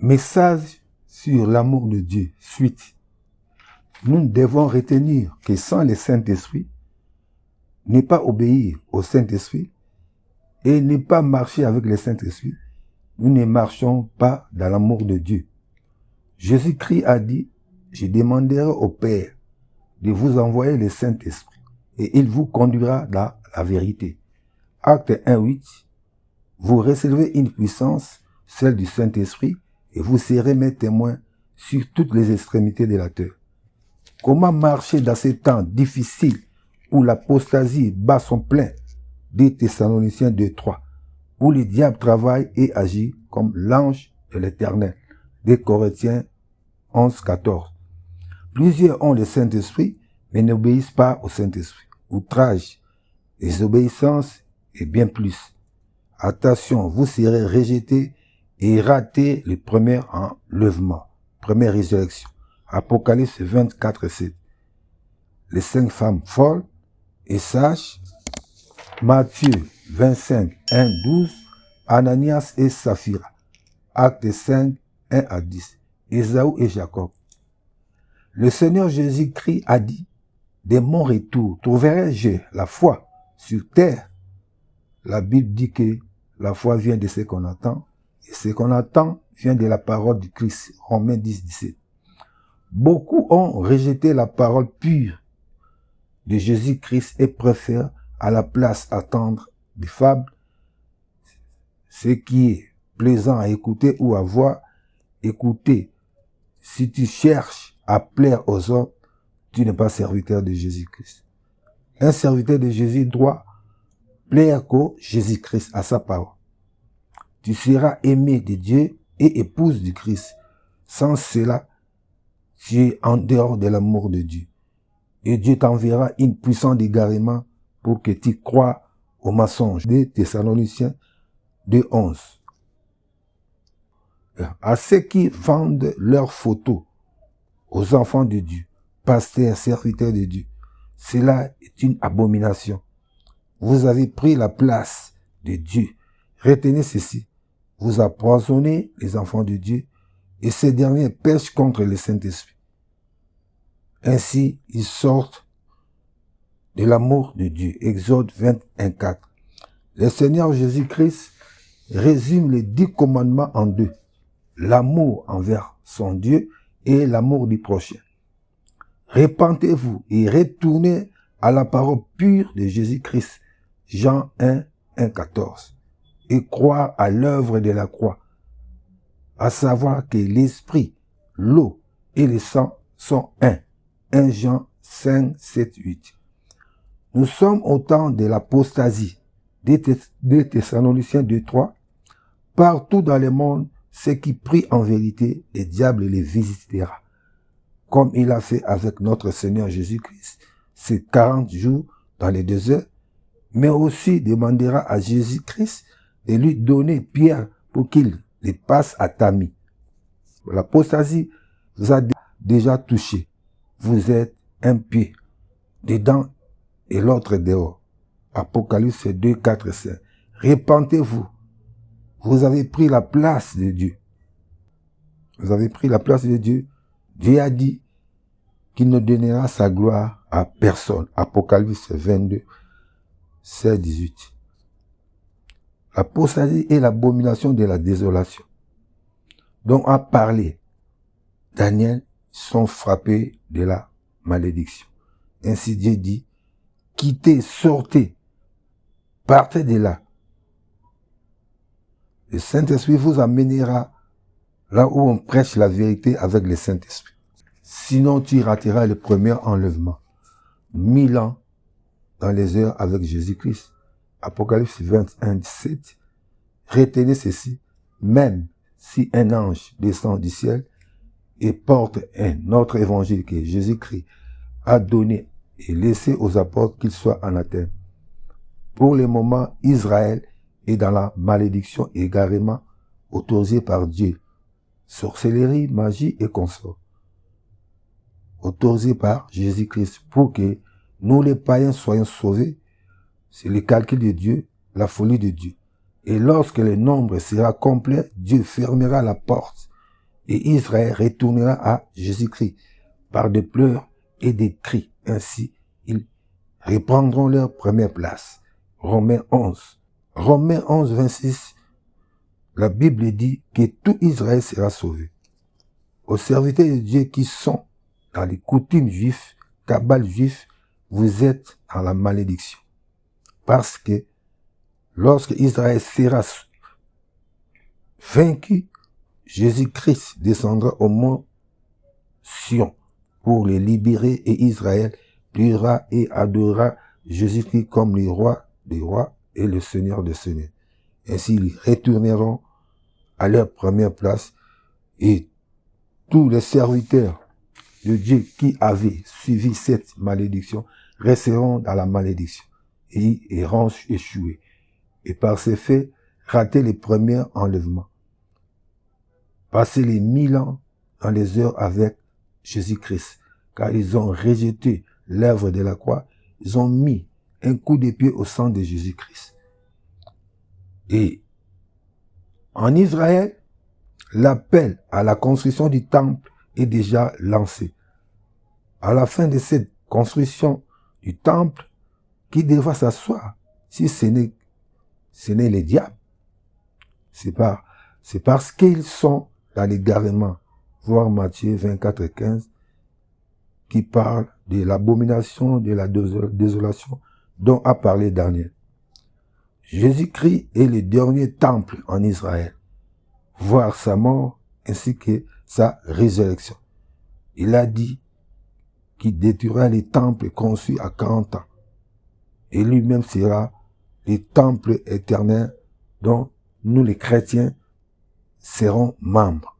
Message sur l'amour de Dieu. Suite. Nous devons retenir que sans le Saint-Esprit, ne pas obéir au Saint-Esprit et ne pas marcher avec le Saint-Esprit, nous ne marchons pas dans l'amour de Dieu. Jésus-Christ a dit, je demanderai au Père de vous envoyer le Saint-Esprit et il vous conduira dans la vérité. Acte 1:8, vous recevez une puissance, celle du Saint-Esprit, et vous serez mes témoins sur toutes les extrémités de la terre. Comment marcher dans ces temps difficiles où l'apostasie bat son plein? 2 Thessaloniciens 2:3, où le diable travaille et agit comme l'ange de l'Éternel. 2 Corinthiens 11:14. Plusieurs ont le Saint-Esprit, mais n'obéissent pas au Saint-Esprit. Outrage, désobéissance et bien plus. Attention, vous serez rejetés et ratés le premier enlèvement, première résurrection. Apocalypse 24:7. Les 5 femmes folles et sages. Matthieu 25:1-12. Ananias et Saphira. Acte 5, 1-10. Ésaü et Jacob. Le Seigneur Jésus-Christ a dit, de mon retour, trouverai-je la foi sur terre? La Bible dit que la foi vient de ce qu'on entend, et ce qu'on entend vient de la parole du Christ. Romains 10:17. Beaucoup ont rejeté la parole pure de Jésus-Christ et préfèrent à la place attendre des fables, ce qui est plaisant à écouter ou à voir. Écoutez, si tu cherches à plaire aux hommes, tu n'es pas serviteur de Jésus-Christ. Un serviteur de Jésus doit plaire qu'au Jésus-Christ, à sa parole. Tu seras aimé de Dieu et épouse du Christ. Sans cela, tu es en dehors de l'amour de Dieu. Et Dieu t'enverra une puissance d'égarement pour que tu crois au mensonge. 2 Thessaloniciens 2:11. À ceux qui vendent leurs photos aux enfants de Dieu, pasteurs, serviteurs de Dieu, cela est une abomination. Vous avez pris la place de Dieu. Retenez ceci. Vous empoisonnez les enfants de Dieu et ces derniers pêchent contre le Saint-Esprit. Ainsi, ils sortent de l'amour de Dieu. Exode 21:4. Le Seigneur Jésus-Christ résume les 10 commandements en 2. L'amour envers son Dieu et l'amour du prochain. Repentez-vous et retournez à la parole pure de Jésus-Christ. Jean 1:14. Et croire à l'œuvre de la croix, à savoir que l'esprit, l'eau et le sang sont un. 1 Jean 5:7-8. Nous sommes au temps de l'apostasie. 2 Thessaloniciens 2:3. Partout dans le monde, ceux qui prient en vérité, le diable les visitera. Comme il a fait avec notre Seigneur Jésus-Christ, ces 40 jours dans les déserts, mais aussi demandera à Jésus-Christ de lui donner Pierre pour qu'il les passe à tamis. L'apostasie vous a déjà touché. Vous êtes un pied dedans et l'autre dehors. Apocalypse 2:4-5. Repentez-vous. Vous avez pris la place de Dieu. Vous avez pris la place de Dieu. Dieu a dit qu'il ne donnera sa gloire à personne. Apocalypse 22:16-18. L'apostasie est l'abomination de la désolation, dont a parlé Daniel, sont frappés de la malédiction. Ainsi Dieu dit, quittez, sortez, partez de là. Le Saint-Esprit vous amènera là où on prêche la vérité avec le Saint-Esprit. Sinon, tu rateras le premier enlèvement. 1000 ans dans les heures avec Jésus-Christ. Apocalypse 21:17. Retenez ceci. Même si un ange descend du ciel et porte un autre évangile que Jésus-Christ a donné et laissé aux apôtres, qu'il soit anathème. Pour le moment, Israël est dans la malédiction égarément autorisée par Dieu. Sorcellerie, magie et consorts. Autorisée par Jésus-Christ pour que nous les païens soyons sauvés. C'est le calcul de Dieu, la folie de Dieu. Et lorsque le nombre sera complet, Dieu fermera la porte et Israël retournera à Jésus-Christ par des pleurs et des cris. Ainsi, ils reprendront leur première place. Romains 11. Romains 11, 26, la Bible dit que tout Israël sera sauvé. Aux serviteurs de Dieu qui sont dans les coutumes juives, cabales juives, vous êtes dans la malédiction. Parce que lorsque Israël sera vaincu, Jésus-Christ descendra au mont Sion pour les libérer et Israël priera et adorera Jésus-Christ comme le roi des rois et le Seigneur des seigneurs. Ainsi, ils retourneront à leur première place et tous les serviteurs de Dieu qui avaient suivi cette malédiction resteront dans la malédiction et iront échouer. Et par ces faits, rater les premiers enlèvements. Passer les 1000 ans dans les heures avec Jésus-Christ, car ils ont rejeté l'œuvre de la croix, ils ont mis un coup de pied au sang de Jésus-Christ. Et en Israël, l'appel à la construction du temple est déjà lancé. À la fin de cette construction du temple, qui devra s'asseoir si ce n'est les diables? C'est parce qu'ils sont dans l'égarement. Voir Matthieu 24 et 15, qui parle de l'abomination de la désolation dont a parlé Daniel. Jésus-Christ est le dernier temple en Israël, voir sa mort ainsi que sa résurrection. Il a dit qu'il détruira les temples conçus à 40 ans. Et lui-même sera le temple éternel dont nous les chrétiens serons membres.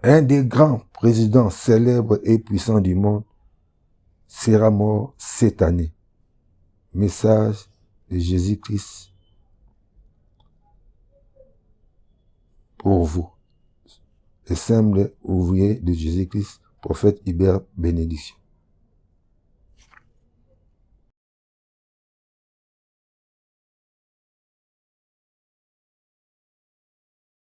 Un des grands présidents célèbres et puissants du monde sera mort cette année. Message de Jésus-Christ pour vous. Le simple ouvrier de Jésus-Christ, prophète Hubert Bénédiction.